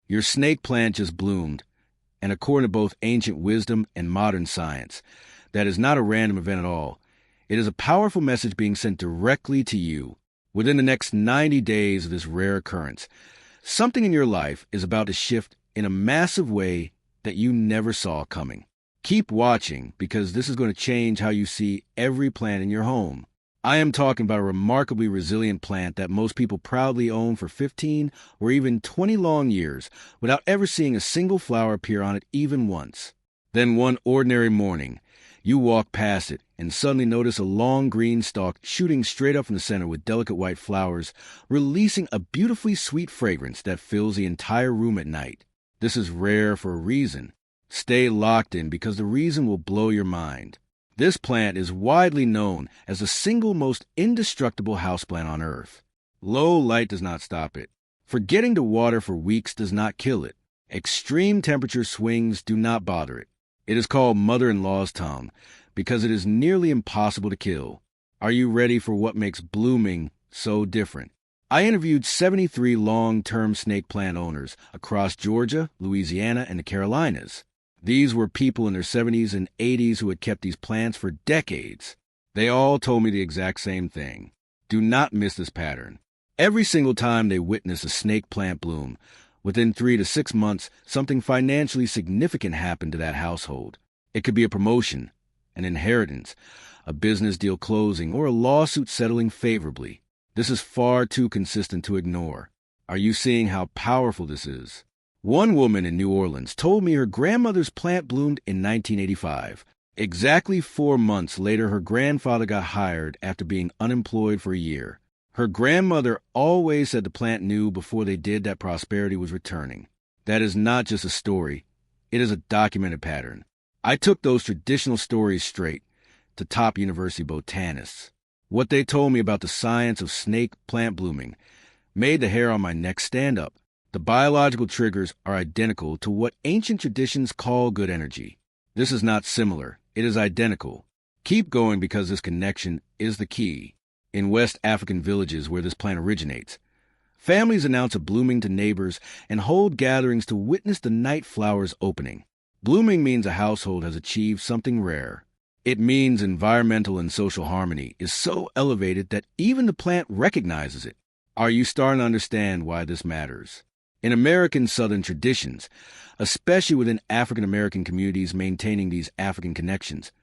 Your snake plant just bloomed, and according to both ancient wisdom and modern science, that is not a random event at all. It is a powerful message being sent directly to you. Within the next 90 days of this rare occurrence, something in your life is about to shift in a massive way that you never saw coming. Keep watching, because this is going to change how you see every plant in your home. I am talking about a remarkably resilient plant that most people proudly own for 15 or even 20 long years without ever seeing a single flower appear on it even once. Then one ordinary morning, you walk past it and suddenly notice a long green stalk shooting straight up from the center with delicate white flowers, releasing a beautifully sweet fragrance that fills the entire room at night. This is rare for a reason. Stay locked in, because the reason will blow your mind. This plant is widely known as the single most indestructible houseplant on Earth. Low light does not stop it. Forgetting to water for weeks does not kill it. Extreme temperature swings do not bother it. It is called mother-in-law's tongue because it is nearly impossible to kill. Are you ready for what makes blooming so different? I interviewed 73 long-term snake plant owners across Georgia, Louisiana, and the Carolinas. These were people in their 70s and 80s who had kept these plants for decades. They all told me the exact same thing. Do not miss this pattern. Every single time they witness a snake plant bloom, within 3 to 6 months, something financially significant happened to that household. It could be a promotion, an inheritance, a business deal closing, or a lawsuit settling favorably. This is far too consistent to ignore. Are you seeing how powerful this is? One woman in New Orleans told me her grandmother's plant bloomed in 1985. Exactly 4 months later, her grandfather got hired after being unemployed for a year. Her grandmother always said the plant knew before they did that prosperity was returning. That is not just a story. It is a documented pattern. I took those traditional stories straight to top university botanists. What they told me about the science of snake plant blooming made the hair on my neck stand up. The biological triggers are identical to what ancient traditions call good energy. This is not similar. It is identical. Keep going, because this connection is the key. In West African villages where this plant originates, families announce a blooming to neighbors and hold gatherings to witness the night flowers opening. Blooming means a household has achieved something rare. It means environmental and social harmony is so elevated that even the plant recognizes it. Are you starting to understand why this matters? In American Southern traditions, especially within African American communities maintaining these African connections,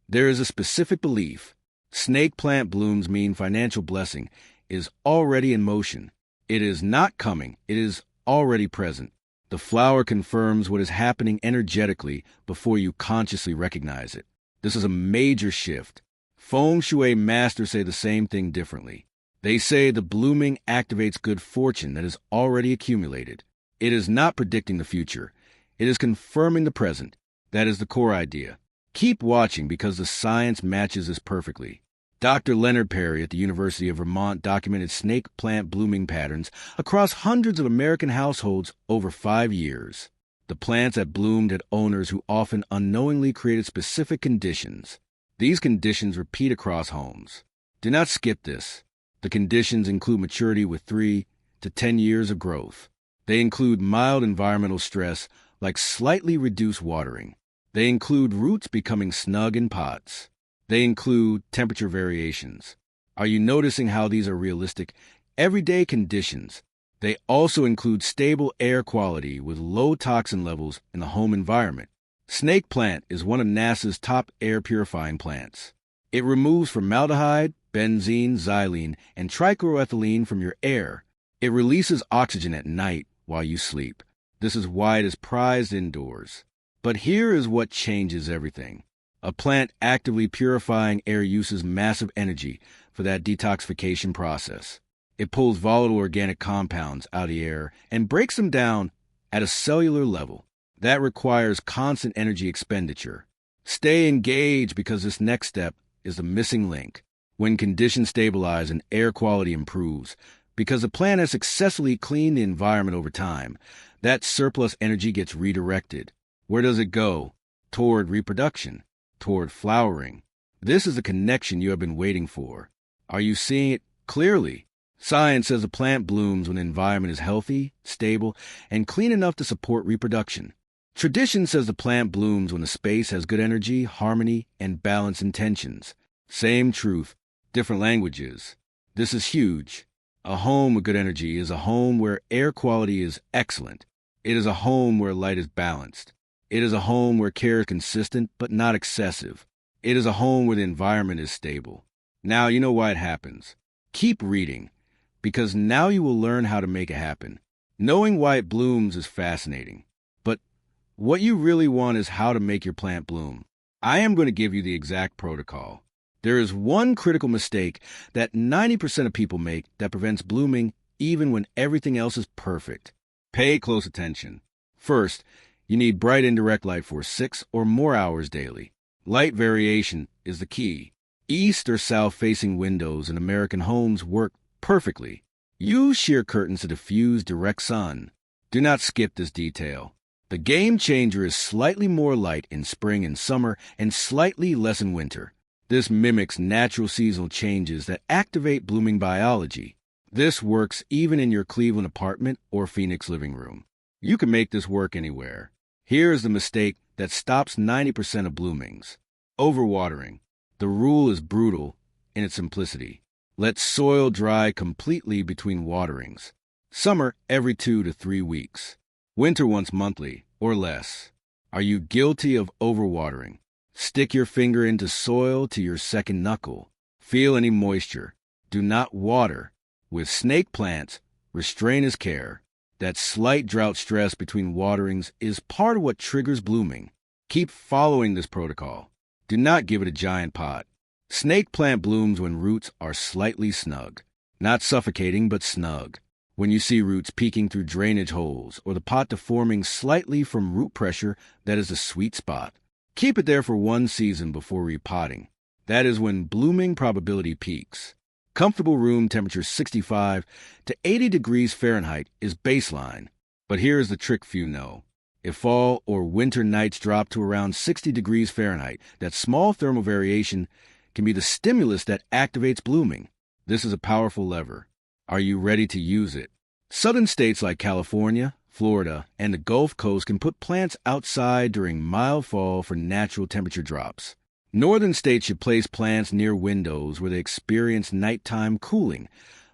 there is a specific belief. Snake plant blooms mean financial blessing is already in motion. It is not coming. It is already present. The flower confirms what is happening energetically before you consciously recognize it. This is a major shift. Feng Shui masters say the same thing differently. They say the blooming activates good fortune that is already accumulated. It is not predicting the future. It is confirming the present. That is the core idea. Keep watching, because the science matches this perfectly. Dr. Leonard Perry at the University of Vermont documented snake plant blooming patterns across hundreds of American households over 5 years. The plants that bloomed had owners who often unknowingly created specific conditions. These conditions repeat across homes. Do not skip this. The conditions include maturity with 3 to 10 years of growth. They include mild environmental stress, like slightly reduced watering. They include roots becoming snug in pots. They include temperature variations. Are you noticing how these are realistic, everyday conditions? They also include stable air quality with low toxin levels in the home environment. Snake plant is one of NASA's top air purifying plants. It removes formaldehyde, benzene, xylene, and trichloroethylene from your air. It releases oxygen at night while you sleep. This is why it is prized indoors. But here is what changes everything. A plant actively purifying air uses massive energy for that detoxification process. It pulls volatile organic compounds out of the air and breaks them down at a cellular level. That requires constant energy expenditure. Stay engaged, because this next step is the missing link. When conditions stabilize and air quality improves, because the plant has successfully cleaned the environment over time, that surplus energy gets redirected. Where does it go? Toward reproduction, toward flowering. This is the connection you have been waiting for. Are you seeing it clearly? Science says a plant blooms when the environment is healthy, stable, and clean enough to support reproduction. Tradition says the plant blooms when the space has good energy, harmony, and balanced intentions. Same truth, different languages. This is huge. A home with good energy is a home where air quality is excellent. It is a home where light is balanced. It is a home where care is consistent but not excessive. It is a home where the environment is stable. Now you know why it happens. Keep reading, because now you will learn how to make it happen. Knowing why it blooms is fascinating. But what you really want is how to make your plant bloom. I am going to give you the exact protocol. There is one critical mistake that 90% of people make that prevents blooming even when everything else is perfect. Pay close attention. First, you need bright indirect light for 6 or more hours daily. Light variation is the key. East or south-facing windows in American homes work perfectly. Use sheer curtains to diffuse direct sun. Do not skip this detail. The game changer is slightly more light in spring and summer and slightly less in winter. This mimics natural seasonal changes that activate blooming biology. This works even in your Cleveland apartment or Phoenix living room. You can make this work anywhere. Here is the mistake that stops 90% of bloomings. Overwatering. The rule is brutal in its simplicity. Let soil dry completely between waterings. Summer every 2 to 3 weeks. Winter once monthly or less. Are you guilty of overwatering? Stick your finger into soil to your second knuckle. Feel any moisture. Do not water. With snake plants, restraint is care. That slight drought stress between waterings is part of what triggers blooming. Keep following this protocol. Do not give it a giant pot. Snake plant blooms when roots are slightly snug. Not suffocating, but snug. When you see roots peeking through drainage holes or the pot deforming slightly from root pressure, that is a sweet spot. Keep it there for 1 season before repotting. That is when blooming probability peaks. Comfortable room temperature 65 to 80 degrees Fahrenheit is baseline. But here is the trick few know. If fall or winter nights drop to around 60 degrees Fahrenheit, that small thermal variation can be the stimulus that activates blooming. This is a powerful lever. Are you ready to use it? Southern states like California, Florida, and the Gulf Coast can put plants outside during mild fall for natural temperature drops. Northern states should place plants near windows where they experience nighttime cooling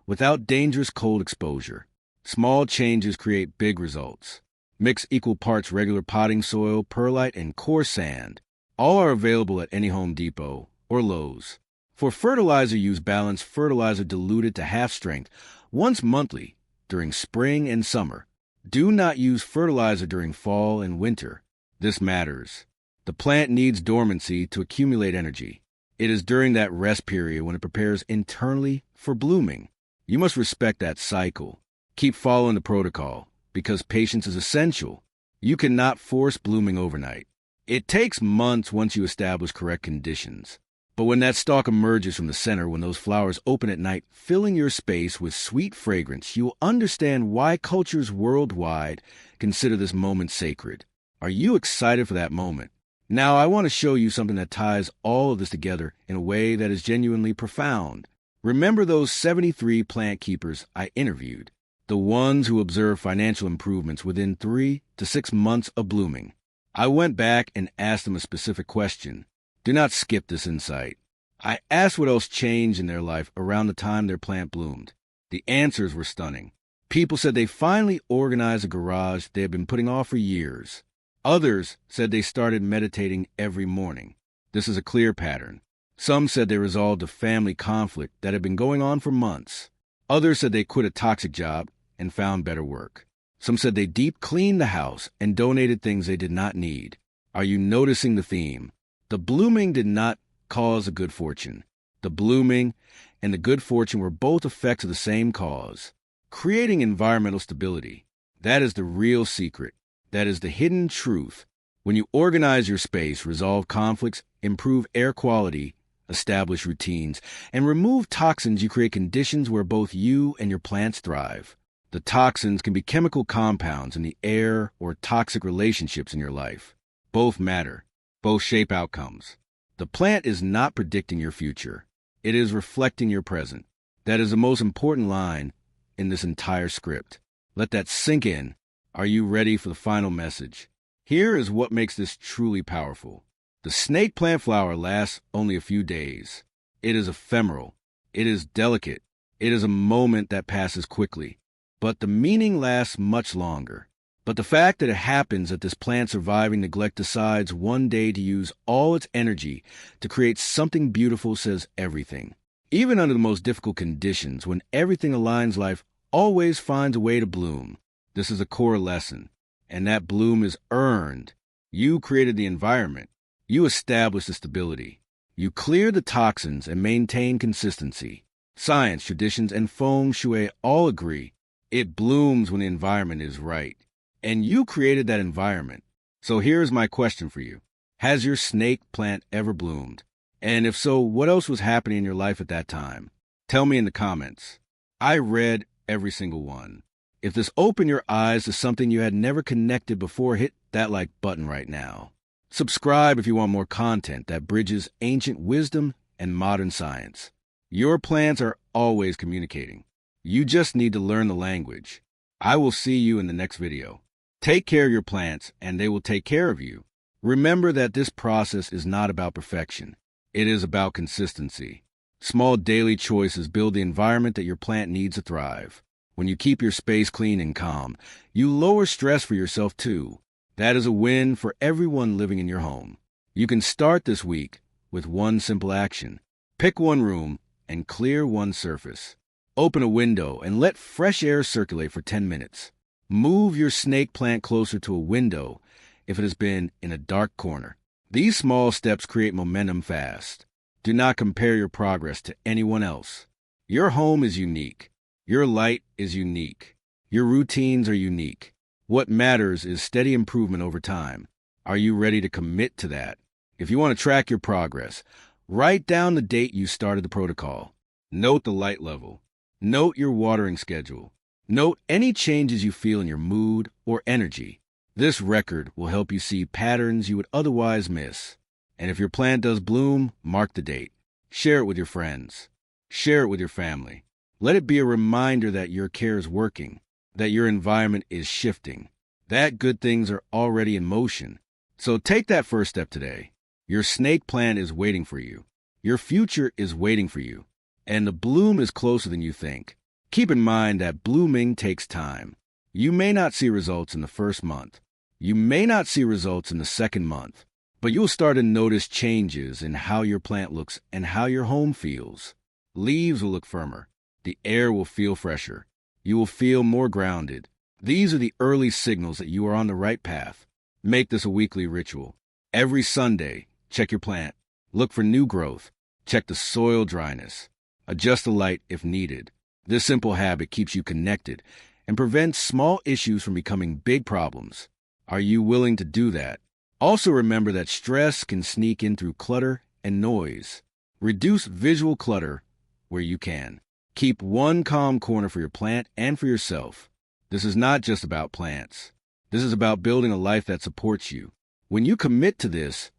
without dangerous cold exposure. Small changes create big results. Mix equal parts regular potting soil, perlite, and coarse sand. All are available at any Home Depot or Lowe's. For fertilizer, use balanced fertilizer diluted to half strength once monthly during spring and summer. Do not use fertilizer during fall and winter. This matters. The plant needs dormancy to accumulate energy. It is during that rest period when it prepares internally for blooming. You must respect that cycle. Keep following the protocol, because patience is essential. You cannot force blooming overnight. It takes months once you establish correct conditions. But when that stalk emerges from the center, when those flowers open at night, filling your space with sweet fragrance, you will understand why cultures worldwide consider this moment sacred. Are you excited for that moment? Now, I want to show you something that ties all of this together in a way that is genuinely profound. Remember those 73 plant keepers I interviewed, the ones who observed financial improvements within 3 to 6 months of blooming. I went back and asked them a specific question. Do not skip this insight. I asked what else changed in their life around the time their plant bloomed. The answers were stunning. People said they finally organized a garage they had been putting off for years. Others said they started meditating every morning. This is a clear pattern. Some said they resolved a family conflict that had been going on for months. Others said they quit a toxic job and found better work. Some said they deep cleaned the house and donated things they did not need. Are you noticing the theme? The blooming did not cause the good fortune. The blooming and the good fortune were both effects of the same cause, creating environmental stability. That is the real secret. That is the hidden truth. When you organize your space, resolve conflicts, improve air quality, establish routines, and remove toxins, you create conditions where both you and your plants thrive. The toxins can be chemical compounds in the air or toxic relationships in your life. Both matter. Both shape outcomes. The plant is not predicting your future. It is reflecting your present. That is the most important line in this entire script. Let that sink in. Are you ready for the final message? Here is what makes this truly powerful. The snake plant flower lasts only a few days. It is ephemeral. It is delicate. It is a moment that passes quickly. But the meaning lasts much longer. But the fact that it happens that this plant surviving neglect decides one day to use all its energy to create something beautiful says everything. Even under the most difficult conditions, when everything aligns, life always finds a way to bloom. This is a core lesson, and that bloom is earned. You created the environment. You established the stability. You clear the toxins and maintain consistency. Science, traditions, and Feng Shui all agree. It blooms when the environment is right. And you created that environment. So here's my question for you. Has your snake plant ever bloomed? And if so, what else was happening in your life at that time? Tell me in the comments. I read every single one. If this opened your eyes to something you had never connected before, hit that like button right now. Subscribe if you want more content that bridges ancient wisdom and modern science. Your plants are always communicating. You just need to learn the language. I will see you in the next video. Take care of your plants, and they will take care of you. Remember that this process is not about perfection. It is about consistency. Small daily choices build the environment that your plant needs to thrive. When you keep your space clean and calm, you lower stress for yourself too. That is a win for everyone living in your home. You can start this week with one simple action. Pick one room and clear one surface. Open a window and let fresh air circulate for 10 minutes. Move your snake plant closer to a window if it has been in a dark corner. These small steps create momentum fast. Do not compare your progress to anyone else. Your home is unique. Your light is unique. Your routines are unique. What matters is steady improvement over time. Are you ready to commit to that? If you want to track your progress, write down the date you started the protocol. Note the light level. Note your watering schedule. Note any changes you feel in your mood or energy. This record will help you see patterns you would otherwise miss. And if your plant does bloom, mark the date. Share it with your friends. Share it with your family. Let it be a reminder that your care is working, that your environment is shifting, that good things are already in motion. So take that first step today. Your snake plant is waiting for you. Your future is waiting for you. And the bloom is closer than you think. Keep in mind that blooming takes time. You may not see results in the first month. You may not see results in the second month. But you'll start to notice changes in how your plant looks and how your home feels. Leaves will look firmer. The air will feel fresher. You will feel more grounded. These are the early signals that you are on the right path. Make this a weekly ritual. Every Sunday, check your plant. Look for new growth. Check the soil dryness. Adjust the light if needed. This simple habit keeps you connected and prevents small issues from becoming big problems. Are you willing to do that? Also remember that stress can sneak in through clutter and noise. Reduce visual clutter where you can. Keep one calm corner for your plant and for yourself. This is not just about plants. This is about building a life that supports you. When you commit to this,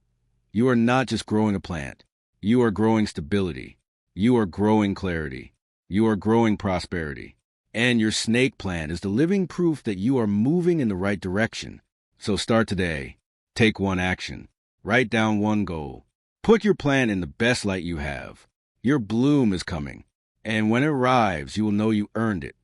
you are not just growing a plant. You are growing stability. You are growing clarity. You are growing prosperity. And your snake plant is the living proof that you are moving in the right direction. So start today. Take one action. Write down one goal. Put your plant in the best light you have. Your bloom is coming. And when it arrives, you will know you earned it.